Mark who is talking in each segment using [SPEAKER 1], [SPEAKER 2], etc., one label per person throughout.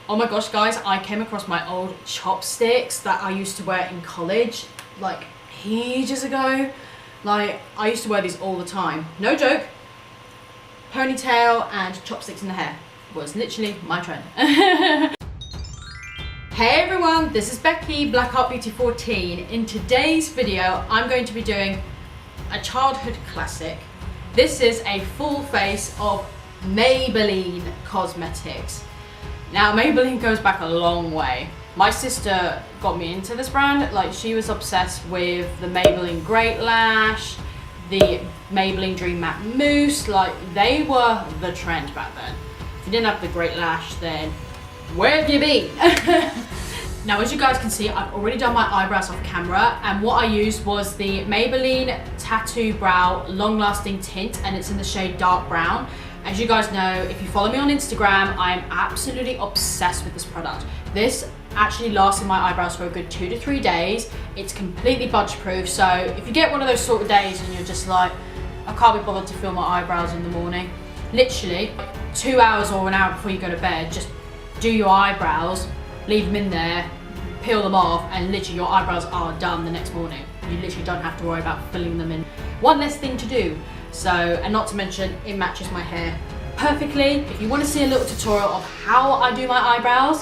[SPEAKER 1] Oh my gosh, guys, I came across my old chopsticks that I used to wear in college, like ages ago. Like, I used to wear these all the time. No joke. Ponytail and chopsticks in the hair was literally my trend. Hey everyone, this is Becky, Black Heart Beauty 14. In today's video, I'm going to be doing a childhood classic. This is a full face of Maybelline cosmetics. Now, Maybelline goes back a long way. My sister got me into this brand. Like, she was obsessed with the Maybelline Great Lash, the Maybelline Dream Matte Mousse. Like, they were the trend back then. If you didn't have the Great Lash, then where have you been? Now, as you guys can see, I've already done my eyebrows off camera, and what I used was the Maybelline Tattoo Brow Long Lasting Tint, and it's in the shade Dark Brown. As you guys know, if you follow me on Instagram, I am absolutely obsessed with this product. This actually lasts in my eyebrows for a good 2 to 3 days. It's completely budge proof, so if you get one of those sort of days and you're just like, I can't be bothered to fill my eyebrows in the morning, literally 2 hours or an hour before you go to bed, just do your eyebrows, leave them in there, peel them off, and literally your eyebrows are done the next morning. You literally don't have to worry about filling them in. One less thing to do. So, and not to mention, it matches my hair perfectly. If you want to see a little tutorial of how I do my eyebrows,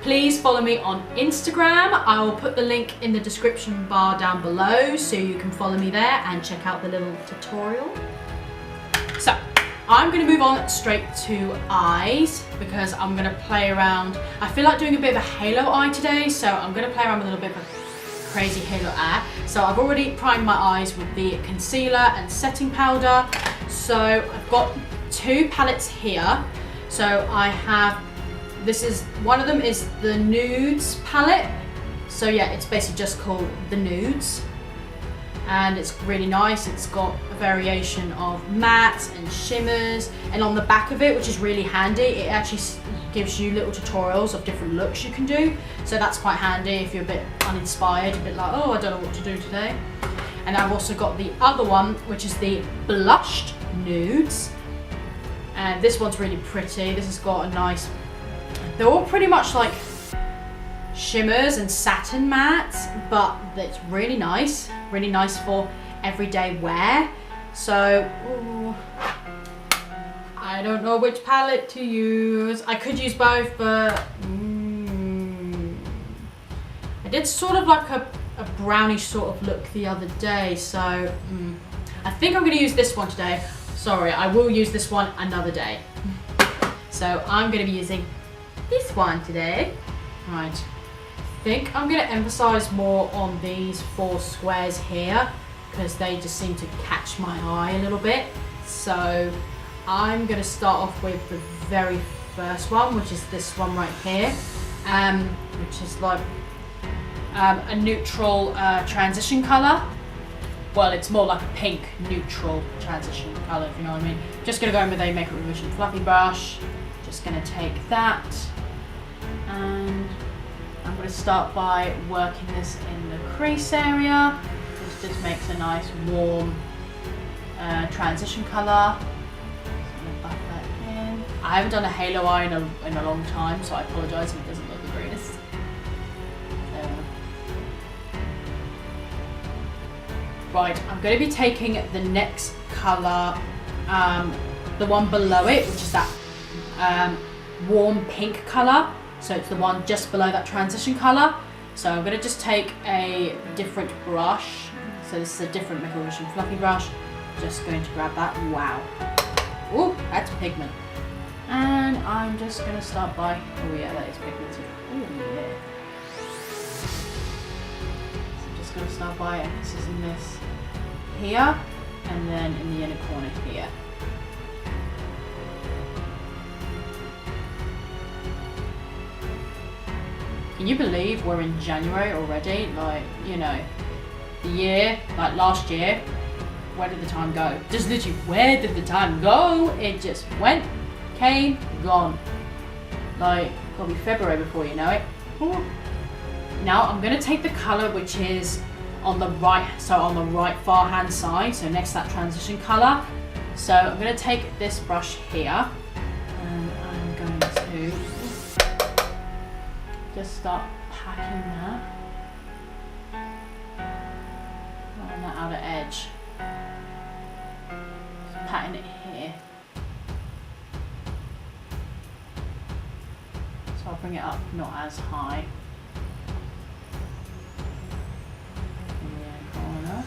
[SPEAKER 1] please follow me on Instagram. I will put the link in the description bar down below so you can follow me there and check out the little tutorial. So, I'm going to move on straight to eyes because I'm going to play around. I feel like doing a bit of a halo eye today, so I'm going to play around with a little bit of a crazy halo eye. So I've already primed my eyes with the concealer and setting powder. So I've got 2 palettes here. So I have, one of them is the Nudes palette. So yeah, it's basically just called the Nudes. And it's really nice. It's got a variation of mattes and shimmers, and on the back of it, which is really handy, it actually gives you little tutorials of different looks you can do. So that's quite handy if you're a bit uninspired, a bit like, oh, I don't know what to do today. And I've also got the other one, which is the Blushed Nudes. And this one's really pretty. This has got a nice, they're all pretty much like shimmers and satin mattes, but it's really nice for everyday wear. So, ooh, I don't know which palette to use. I could use both, but I did sort of like a brownish sort of look the other day, so I think I'm going to use this one today. Sorry, I will use this one another day. So I'm going to be using this one today. Right. I think I'm going to emphasize more on these 4 squares here because they just seem to catch my eye a little bit. So I'm going to start off with the very first one, which is this one right here, which is like a neutral transition color. Well, it's more like a pink neutral transition color, if you know what I mean. Just going to go in with a Makeup Revolution fluffy brush. Just going to take that, and I'm going to start by working this in the crease area. This just makes a nice warm transition colour. Buff that in. I haven't done a halo eye in a long time, so I apologise if it doesn't look the greatest. Right, I'm going to be taking the next colour, the one below it, which is that warm pink colour. So it's the one just below that transition colour. So I'm going to just take a different brush. So this is a different Makeup Revolution fluffy brush. Just going to grab that. Wow. Ooh, that's pigment. And I'm just going to start by, oh yeah, that is pigmented. Ooh yeah. So I'm just going to start by emphasizing this here, and then in the inner corner here. Can you believe we're in January already? Like, you know, the year, like last year, where did the time go? Just literally, where did the time go? It just went, came, gone. Like, probably February before you know it. Ooh. Now I'm going to take the colour which is on the right, so on the right far hand side, so next to that transition colour. So I'm going to take this brush here, and I'm going to just start packing that on that outer edge. Just patting it here. So I'll bring it up not as high. In the corner.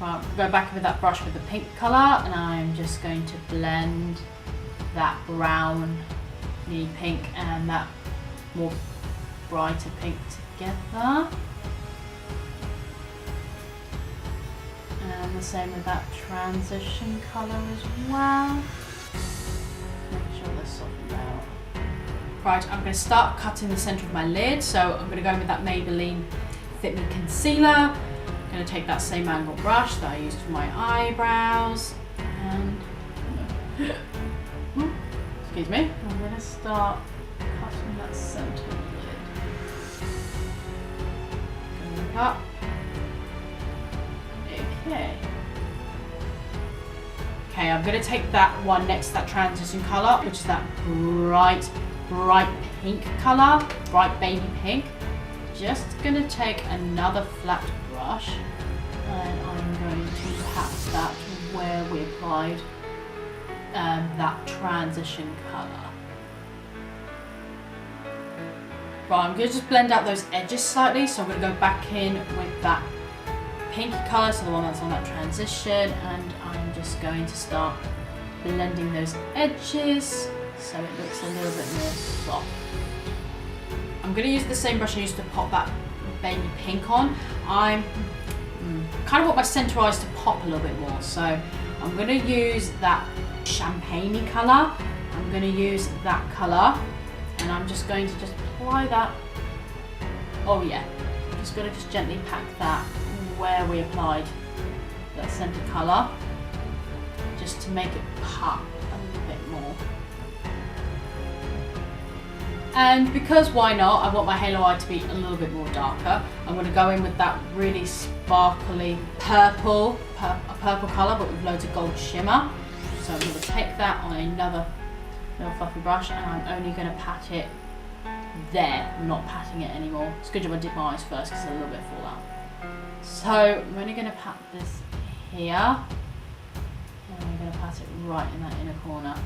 [SPEAKER 1] Right, go back with that brush with the pink colour, and I'm just going to blend that brown pink and that more brighter pink together. And the same with that transition colour as well. Make sure they're softened out. Right, I'm going to start cutting the centre of my lid, so I'm going to go in with that Maybelline Fit Me Concealer. I'm going to take that same angle brush that I used for my eyebrows and excuse me, I'm going to start cutting that centre lid. Going up. Okay, I'm going to take that one next to that transition colour, which is that bright pink colour, bright baby pink. Just going to take another flat brush and I'm going to pat that where we applied that transition colour. Right, I'm going to just blend out those edges slightly, so I'm going to go back in with that pinky colour, so the one that's on that transition, and I'm just going to start blending those edges so it looks a little bit more soft. I'm going to use the same brush I used to pop that baby pink on. I kind of want my centre eyes to pop a little bit more, so I'm going to use that champagne colour. I'm going to use that colour, and I'm just going to just apply that. Oh yeah, I'm just going to just gently pack that where we applied that centre colour, just to make it pop a little bit more. And because why not, I want my halo eye to be a little bit more darker. I'm going to go in with that really sparkly purple colour, but with loads of gold shimmer. So I'm going to take that on another little fluffy brush, and I'm only going to pat it there. I'm not patting it anymore. It's a good job I did my eyes first because a little bit fall out. So I'm only going to pat this here, and I'm going to pat it right in that inner corner.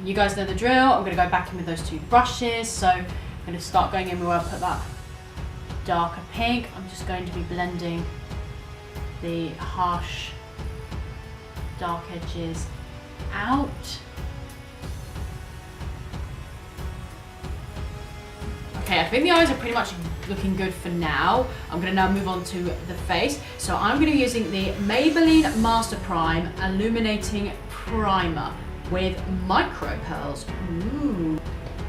[SPEAKER 1] You guys know the drill. I'm going to go back in with those two brushes. So I'm going to start going in where I put that darker pink. I'm just going to be blending the harsh dark edges out. Okay, I think the eyes are pretty much looking good for now. I'm going to now move on to the face. So I'm going to be using the Maybelline Master Prime Illuminating Primer with micro pearls. Ooh.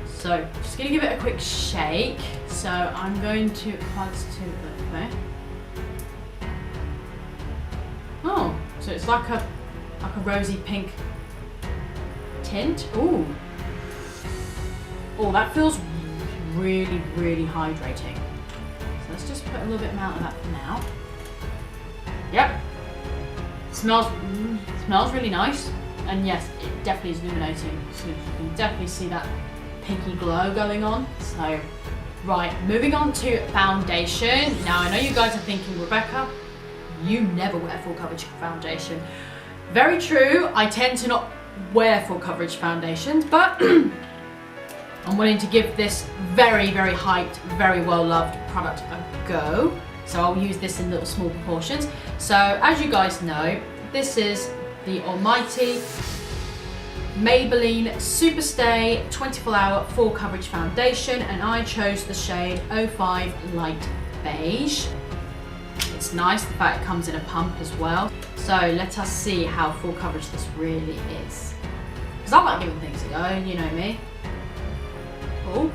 [SPEAKER 1] So just going to give it a quick shake. So I'm going to apply this to the face. Oh, so it's like a rosy pink tint. Ooh. Oh, that feels really, really hydrating. So let's just put a little bit amount of that for now. Yep. Smells really nice. And yes, it definitely is illuminating. So you can definitely see that pinky glow going on. So, right, moving on to foundation. Now I know you guys are thinking, Rebecca, you never wear full coverage foundation. Very true, I tend to not wear full coverage foundations, but I'm willing to give this very, very hyped, very well loved product a go. So I'll use this in little small proportions. So as you guys know, this is the almighty Maybelline Superstay 24-hour full coverage foundation, and I chose the shade 05 Light Beige. It's nice the fact it comes in a pump as well. So let us see how full coverage this really is. Because I like giving things a go, and you know me. Oh,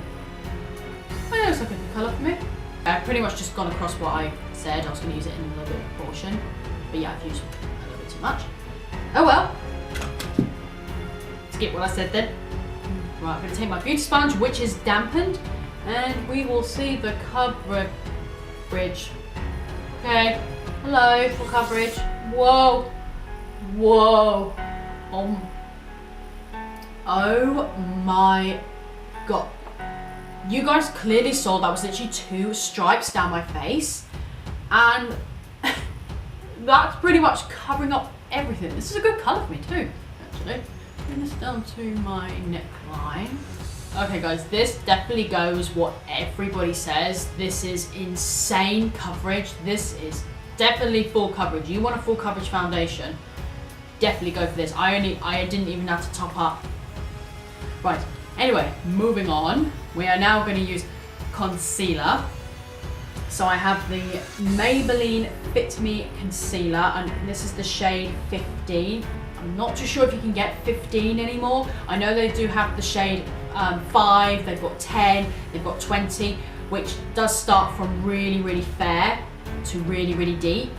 [SPEAKER 1] that looks like a good colour for me. I've pretty much just gone across what I said. I was going to use it in a little bit of proportion. But yeah, I've used a little bit too much. Oh well. Skip what I said then. Right, I'm going to take my beauty sponge, which is dampened, and we will see the coverage. Okay, hello, full coverage. Whoa, whoa. Oh my god. you guys clearly saw that was literally 2 stripes down my face, and that's pretty much covering up everything. This is a good colour for me too, actually. Bring this down to my neckline. Okay guys, this definitely goes what everybody says. This is insane coverage. This is definitely full coverage. You want a full coverage foundation, definitely go for this. I didn't even have to top up. Right, anyway, moving on. We are now going to use concealer. So I have the Maybelline Fit Me Concealer, and this is the shade 15. I'm not too sure if you can get 15 anymore. I know they do have the shade 5, they've got 10, they've got 20, which does start from really, really fair to really, really deep.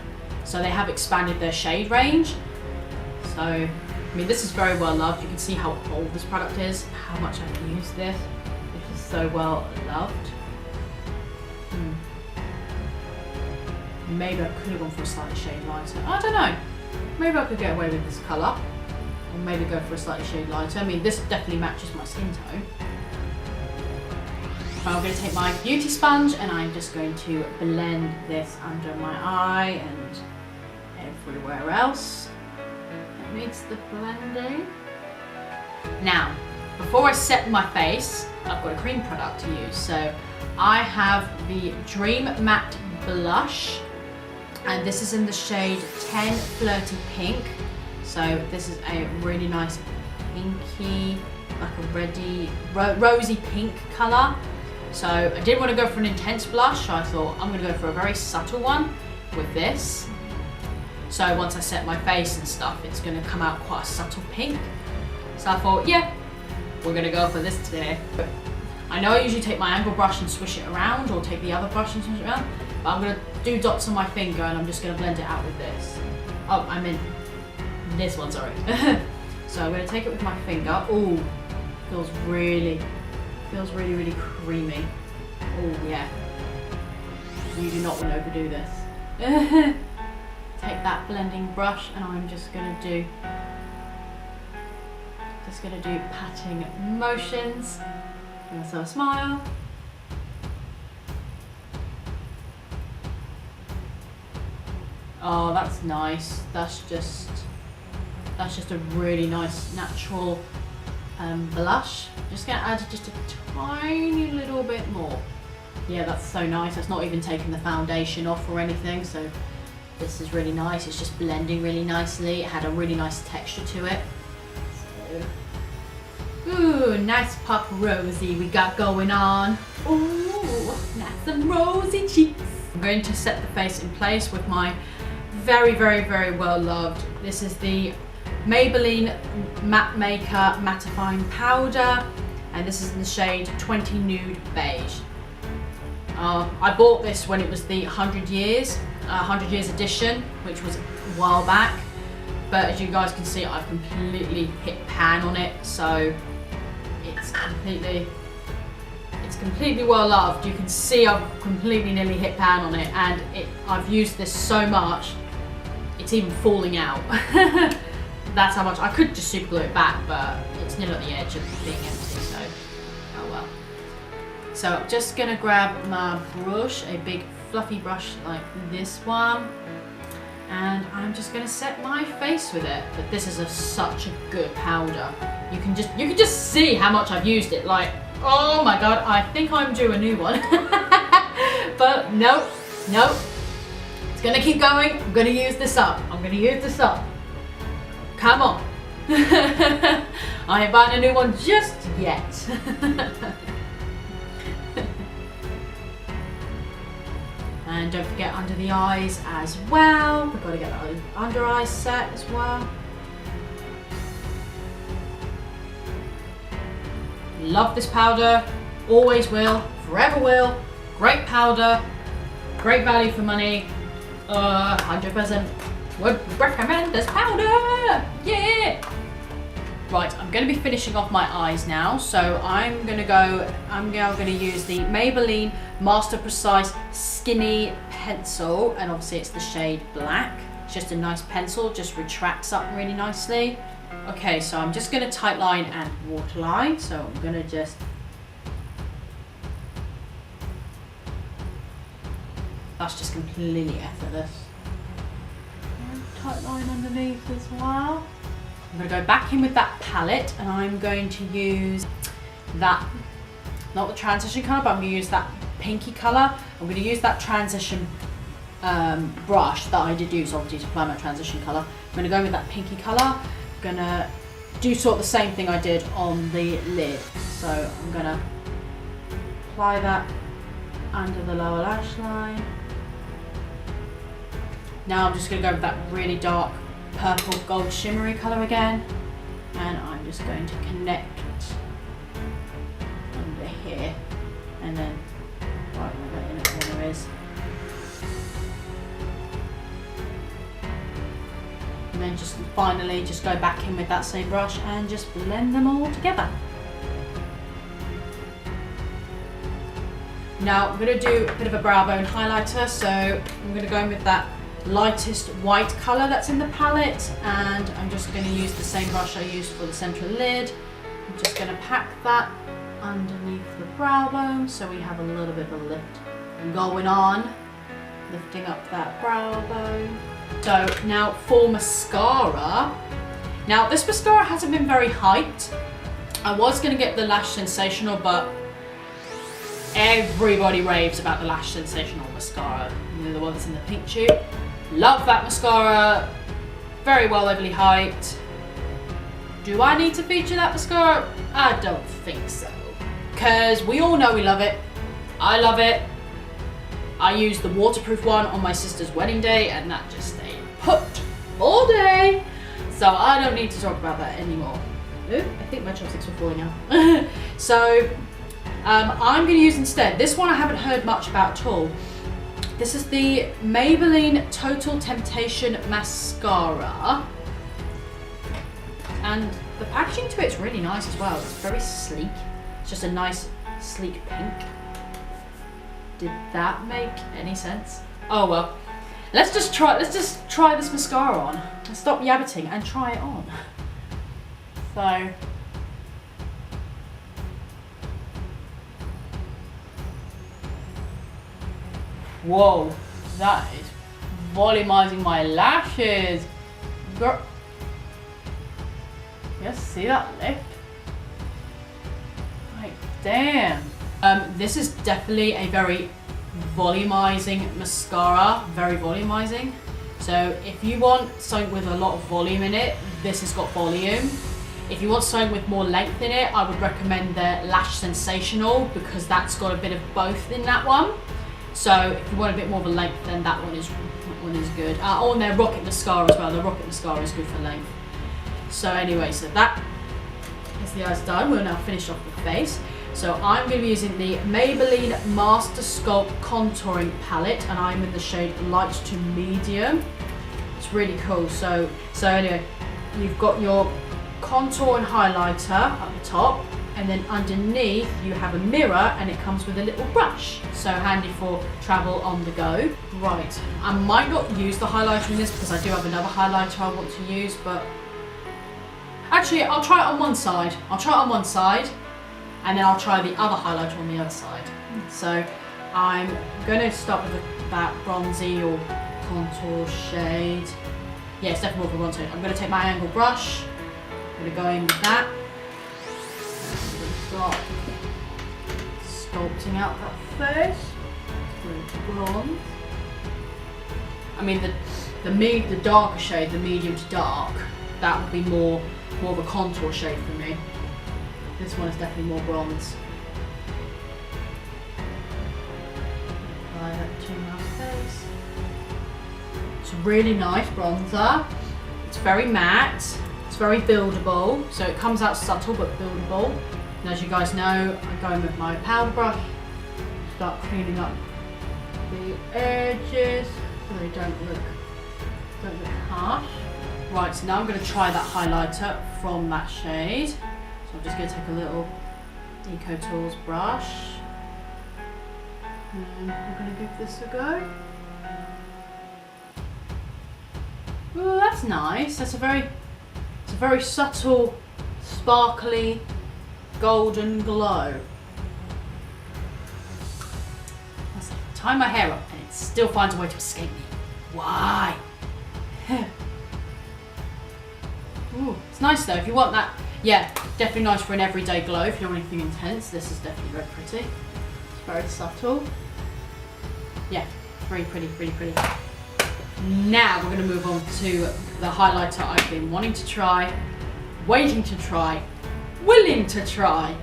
[SPEAKER 1] So they have expanded their shade range. So, I mean, this is very well loved. You can see how old this product is, how much I've used this. This is so well loved. Maybe I could have gone for a slightly shade lighter. I don't know. Maybe I could get away with this colour. Or maybe go for a slightly shade lighter. I mean, this definitely matches my skin tone. I'm going to take my beauty sponge and I'm just going to blend this under my eye and everywhere else. That needs the blending. Now, before I set my face, I've got a cream product to use. So I have the Dream Matte Blush, and this is in the shade 10 Flirty Pink. So this is a really nice pinky, like a rosy pink colour. So I didn't want to go for an intense blush, so I thought I'm going to go for a very subtle one with this. So once I set my face and stuff, it's going to come out quite a subtle pink. So I thought, yeah, we're going to go for this today. I know I usually take my angle brush and swish it around, or take the other brush and swish it around, but I'm going to do dots on my finger and I'm just going to blend it out with this. Oh, I meant this one, sorry. So I'm going to take it with my finger. Ooh, feels really, really creamy. Oh yeah. You do not want to overdo this. Take that blending brush and I'm just going to do patting motions. And so a smile. Oh, that's nice. That's just a really nice natural blush. Just gonna add just a tiny little bit more. Yeah, that's so nice. It's not even taking the foundation off or anything. So this is really nice. It's just blending really nicely. It had a really nice texture to it. So, ooh, nice pop rosy we got going on. Ooh, nice and rosy cheeks. I'm going to set the face in place with my very, very, very well loved. This is the Maybelline Matte Maker Mattifying Powder, and this is in the shade 20 Nude Beige. I bought this when it was the 100 years edition, which was a while back, but as you guys can see, I've completely hit pan on it, so it's completely well loved. You can see I've completely nearly hit pan on it, and I've used this so much, it's even falling out. That's how much. I could just super glue it back, but it's near at the edge of being empty, so oh well. So I'm just gonna grab my brush, a big fluffy brush like this one, and I'm just gonna set my face with it. But this is such a good powder. You can just see how much I've used it. Like, oh my god, I think I'm due a new one. But nope. It's gonna keep going. I'm gonna use this up. Come on. I ain't buying a new one just yet. And don't forget under the eyes as well. We've got to get that under eyes set as well. Love this powder. Always will. Forever will. Great powder. Great value for money. 100%. Would recommend this powder. Yeah. Right, I'm going to be finishing off my eyes now, so I'm now going to use the Maybelline Master Precise Skinny Pencil, and obviously it's the shade black. It's just a nice pencil, just retracts up really nicely. Okay, so I'm just going to tight line and waterline, so I'm going to just That's just completely effortless. Tight line underneath as well. I'm going to go back in with that palette and I'm going to use that, not the transition colour, but I'm going to use that pinky colour. I'm going to use that transition brush that I did use obviously to apply my transition colour. I'm going to go with that pinky colour. I'm going to do sort of the same thing I did on the lid. So I'm going to apply that under the lower lash line. Now I'm just going to go with that really dark purple gold shimmery colour again, and I'm just going to connect under here and then right where the inner corner is. And then just finally just go back in with that same brush and just blend them all together. Now I'm going to do a bit of a brow bone highlighter, so I'm going to go in with that lightest white colour that's in the palette, and I'm just going to use the same brush I used for the central lid. I'm just going to pack that underneath the brow bone so we have a little bit of a lift going on, lifting up that brow bone. So now for mascara. Now this mascara hasn't been very hyped. I was going to get the Lash Sensational, but everybody raves about the Lash Sensational mascara. You know, the one that's in the pink tube. Love that mascara. Very well overly hyped. Do I need to feature that mascara? I don't think so. Because we all know we love it. I love it. I used the waterproof one on my sister's wedding day and that just stayed put all day. So I don't need to talk about that anymore. Ooh, I think my chopsticks were falling out. So I'm going to use instead, this one I haven't heard much about at all. This is the Maybelline Total Temptation Mascara. And the packaging to it's really nice as well. It's very sleek. It's just a nice sleek pink. Did that make any sense? Oh well. Let's just try this mascara on. And stop yabbiting and try it on. So whoa, that is volumizing my lashes. Girl. Just see that lift? Like, damn. This is definitely a very volumizing mascara, very volumizing. So if you want something with a lot of volume in it, this has got volume. If you want something with more length in it, I would recommend the Lash Sensational because that's got a bit of both in that one. So if you want a bit more of a length, then that one is good. Oh, and their Rocket Mascara as well. The Rocket Mascara is good for length. So anyway, so that is the eyes done. We'll now finish off the face. So I'm going to be using the Maybelline Master Sculpt Contouring Palette, and I'm in the shade light to medium. It's really cool. So anyway, you've got your contour and highlighter at the top, and then underneath you have a mirror, and it comes with a little brush. So handy for travel on the go. Right, I might not use the highlighter in this because I do have another highlighter I want to use, but actually I'll try it on one side. And then I'll try the other highlighter on the other side. So I'm going to start with that bronzy or contour shade. Yeah, it's definitely more of a bronze shade. I'm going to take my angle brush. I'm going to go in with that. I'm going to start sculpting out that face with bronze. I mean, the darker shade, the medium to dark, that would be more of a contour shade for me. This one is definitely more bronze. Apply that to my face. It's a really nice bronzer. It's very matte. It's very buildable. So it comes out subtle but buildable. And as you guys know, I go in with my powder brush, start cleaning up the edges so they don't look harsh. Right, so now I'm going to try that highlighter from that shade. So I'm just going to take a little Eco Tools brush and I'm going to give this a go. Oh, that's nice. It's a very subtle, sparkly, golden glow. Let's tie my hair up and it still finds a way to escape me. Why? Ooh, it's nice though, if you want that, yeah, definitely nice for an everyday glow. If you don't want anything intense, this is definitely very pretty. It's very subtle. Yeah, very pretty, pretty, pretty. Now we're going to move on to the highlighter I've been wanting to try, waiting to try, willing to try.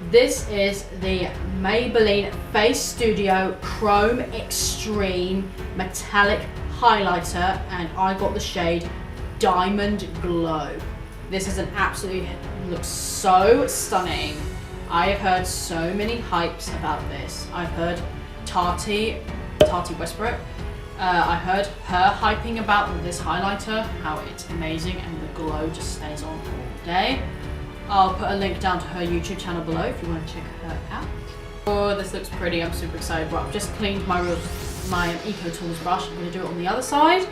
[SPEAKER 1] This is the Maybelline Face Studio Chrome Extreme Metallic Highlighter, and I got the shade Diamond Glow. This is an absolutely, looks so stunning. I have heard so many hypes about this. I've heard Tati Westbrook, I heard her hyping about this highlighter, how it's amazing and the glow just stays on all day. I'll put a link down to her YouTube channel below if you want to check her out. Oh, this looks pretty, I'm super excited. Right, I've just cleaned my Eco Tools brush. I'm going to do it on the other side.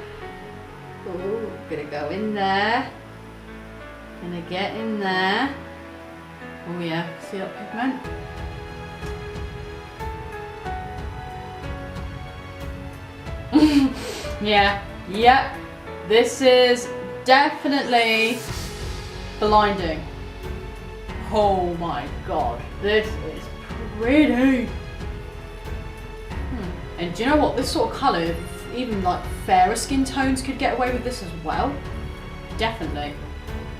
[SPEAKER 1] Oh, gonna go in there. Gonna get in there. Oh yeah, see that pigment? Yeah, yep. This is definitely blinding. Oh my god, this is pretty. And do you know what? This sort of colour, even like fairer skin tones could get away with this as well. Definitely.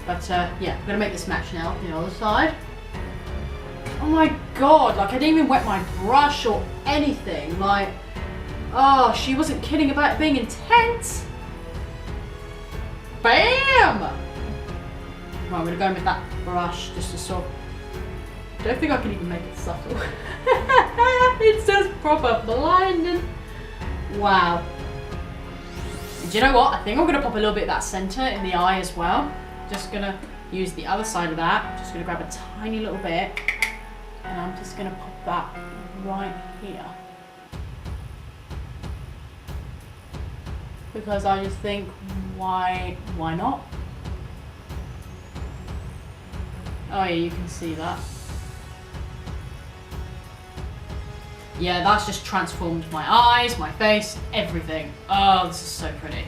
[SPEAKER 1] But yeah, I'm gonna make this match now on the other side. Oh my god, like I didn't even wet my brush or anything. Like, oh, she wasn't kidding about it being intense. Bam! Right, I'm gonna go in with that brush just to sort of, I don't think I can even make it subtle. It's just proper blinding. Wow. And do you know what? I think I'm gonna pop a little bit of that center in the eye as well. Just gonna use the other side of that. Just gonna grab a tiny little bit and I'm just gonna pop that right here. Because I just think, why not? Oh yeah, you can see that. Yeah, that's just transformed my eyes, my face, everything. Oh, this is so pretty.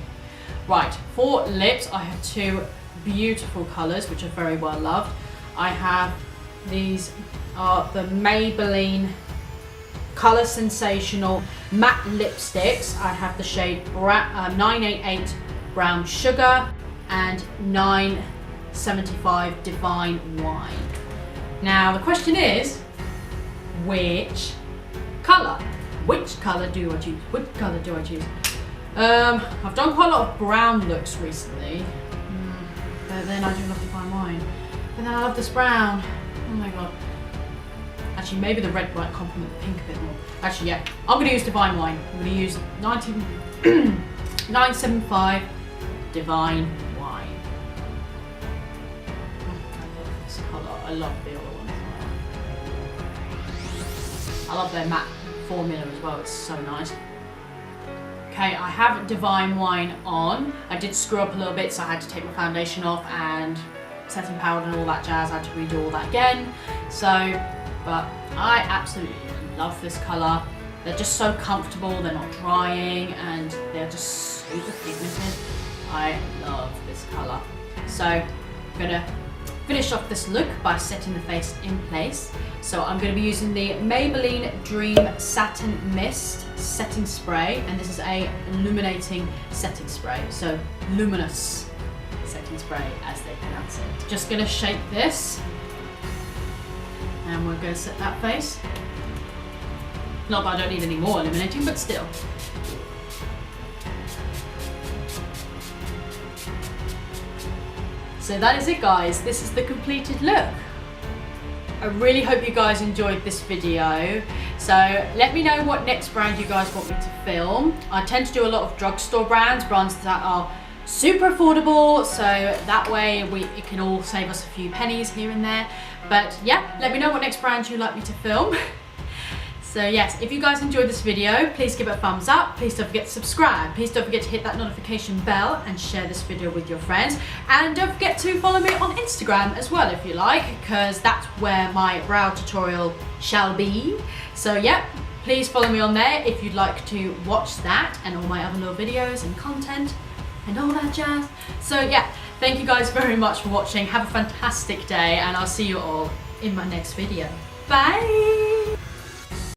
[SPEAKER 1] Right, for lips, I have two beautiful colours, which are very well loved. I have, these are the Maybelline Colour Sensational Matte Lipsticks. I have the shade 988 Brown Sugar and 975 Divine Wine. Now, the question is, which colour? Which colour do I choose? Which colour do I choose? I've done quite a lot of brown looks recently, but then I do love Divine Wine. But then I love this brown. Oh my god. Actually, maybe the red might complement the pink a bit more. Actually, yeah, I'm going to use Divine Wine. I'm going to use 975 Divine Wine. I love this colour. I love the other one as well. I love their matte formula as well. It's so nice. Okay, I have Divine Wine on. I did screw up a little bit, so I had to take my foundation off and setting powder and all that jazz. I had to redo all that again. So, but I absolutely love this colour. They're just so comfortable, they're not drying, and they're just super pigmented. I love this colour. So I'm gonna finish off this look by setting the face in place. So I'm gonna be using the Maybelline Dream Satin Mist Setting Spray, and this is a illuminating setting spray. So luminous setting spray, as they pronounce it. Just gonna shake this. And we're going to set that face. Not that I don't need any more illuminating, but still. So that is it, guys. This is the completed look. I really hope you guys enjoyed this video. So let me know what next brand you guys want me to film. I tend to do a lot of drugstore brands that are super affordable, so that way it can all save us a few pennies here and there. But yeah, let me know what next brand you'd like me to film. So yes, if you guys enjoyed this video, please give it a thumbs up. Please don't forget to subscribe. Please don't forget to hit that notification bell and share this video with your friends. And don't forget to follow me on Instagram as well if you like, because that's where my brow tutorial shall be. So yeah, please follow me on there if you'd like to watch that and all my other little videos and content and all that jazz. So yeah, thank you guys very much for watching. Have a fantastic day and I'll see you all in my next video. Bye!